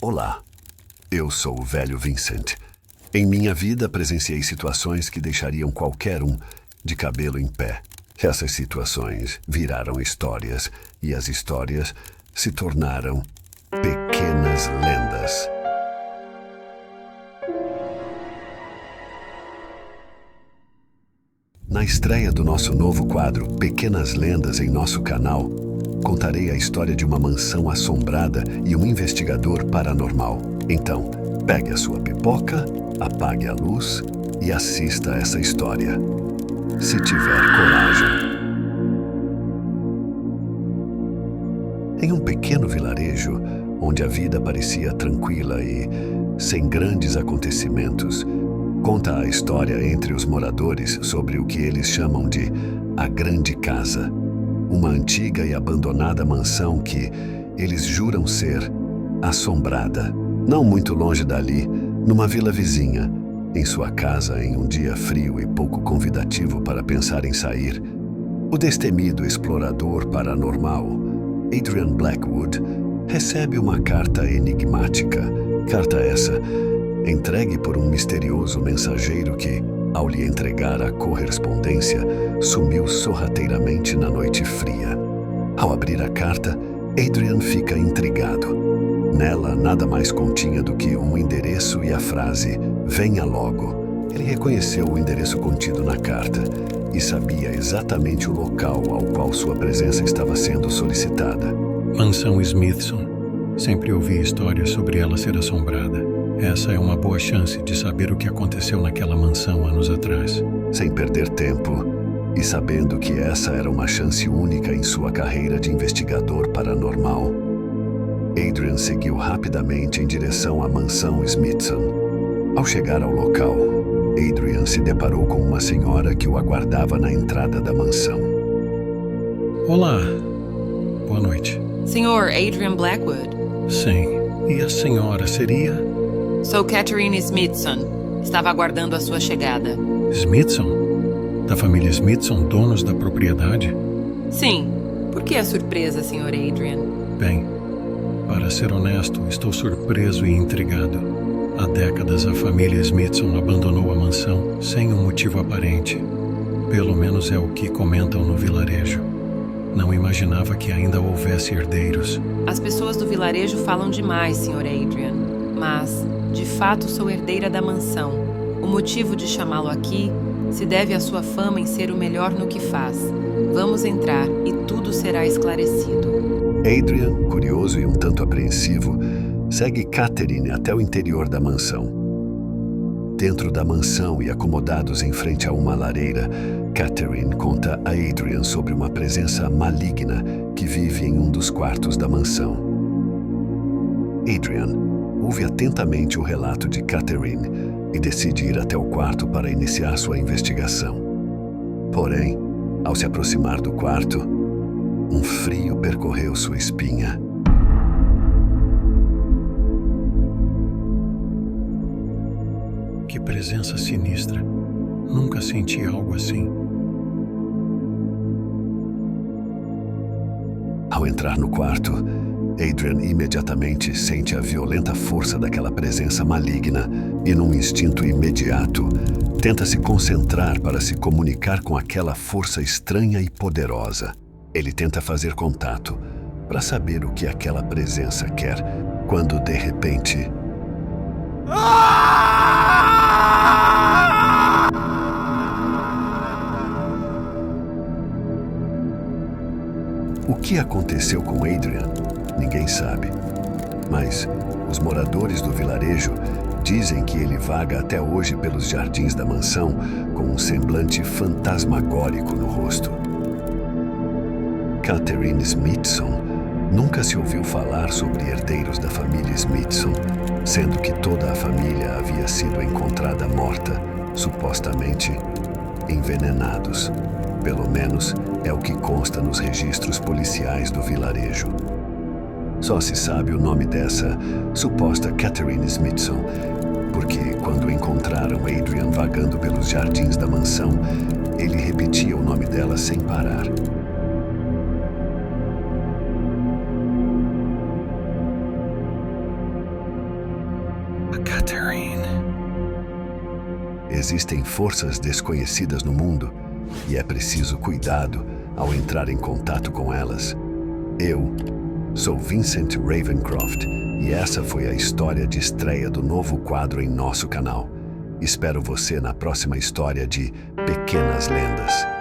Olá, eu sou o velho Vincent. Em minha vida presenciei situações que deixariam qualquer um de cabelo em pé. Essas situações viraram histórias e as histórias se tornaram pequenas lendas. Na estreia do nosso novo quadro Pequenas Lendas em nosso canal, contarei a história de uma mansão assombrada e um investigador paranormal. Então, pegue a sua pipoca, apague a luz e assista a essa história. Se tiver coragem. Em um pequeno vilarejo, onde a vida parecia tranquila e sem grandes acontecimentos, conta a história entre os moradores sobre o que eles chamam de a Grande Casa, uma antiga e abandonada mansão que eles juram ser assombrada. Não muito longe dali, numa vila vizinha, em sua casa em um dia frio e pouco convidativo para pensar em sair, o destemido explorador paranormal, Adrian Blackwood, recebe uma carta enigmática. Carta essa entregue por um misterioso mensageiro que, ao lhe entregar a correspondência, sumiu sorrateiramente na noite fria. Ao abrir a carta, Adrian fica intrigado. Nela, nada mais continha do que um endereço e a frase "Venha logo". Ele reconheceu o endereço contido na carta e sabia exatamente o local ao qual sua presença estava sendo solicitada. Mansão Smithson. Sempre ouvi histórias sobre ela ser assombrada. Essa é uma boa chance de saber o que aconteceu naquela mansão anos atrás. Sem perder tempo, e sabendo que essa era uma chance única em sua carreira de investigador paranormal, Adrian seguiu rapidamente em direção à mansão Smithson. Ao chegar ao local, Adrian se deparou com uma senhora que o aguardava na entrada da mansão. Olá. Boa noite. Senhor Adrian Blackwood. Sim. E a senhora seria? Sou Catherine Smithson. Estava aguardando a sua chegada. Smithson? Da família Smithson, donos da propriedade? Sim. Por que a surpresa, Sr. Adrian? Bem, para ser honesto, estou surpreso e intrigado. Há décadas a família Smithson abandonou a mansão sem um motivo aparente. Pelo menos é o que comentam no vilarejo. Não imaginava que ainda houvesse herdeiros. As pessoas do vilarejo falam demais, Sr. Adrian. Mas, de fato, sou herdeira da mansão. O motivo de chamá-lo aqui se deve à sua fama em ser o melhor no que faz. Vamos entrar e tudo será esclarecido. Adrian, curioso e um tanto apreensivo, segue Catherine até o interior da mansão. Dentro da mansão e acomodados em frente a uma lareira, Catherine conta a Adrian sobre uma presença maligna que vive em um dos quartos da mansão. Adrian ouve atentamente o relato de Catherine e decide ir até o quarto para iniciar sua investigação. Porém, ao se aproximar do quarto, um frio percorreu sua espinha. Que presença sinistra. Nunca senti algo assim. Ao entrar no quarto, Adrian imediatamente sente a violenta força daquela presença maligna e, num instinto imediato, tenta se concentrar para se comunicar com aquela força estranha e poderosa. Ele tenta fazer contato para saber o que aquela presença quer, quando, de repente... O que aconteceu com Adrian, ninguém sabe. Mas os moradores do vilarejo dizem que ele vaga até hoje pelos jardins da mansão com um semblante fantasmagórico no rosto. Catherine Smithson nunca se ouviu falar sobre herdeiros da família Smithson, sendo que toda a família havia sido encontrada morta, supostamente envenenados. Pelo menos é o que consta nos registros policiais do vilarejo. Só se sabe o nome dessa suposta Catherine Smithson, porque quando encontraram Adrian vagando pelos jardins da mansão, ele repetia o nome dela sem parar. Existem forças desconhecidas no mundo e é preciso cuidado ao entrar em contato com elas. Eu sou Vincent Ravencroft e essa foi a história de estreia do novo quadro em nosso canal. Espero você na próxima história de Pequenas Lendas.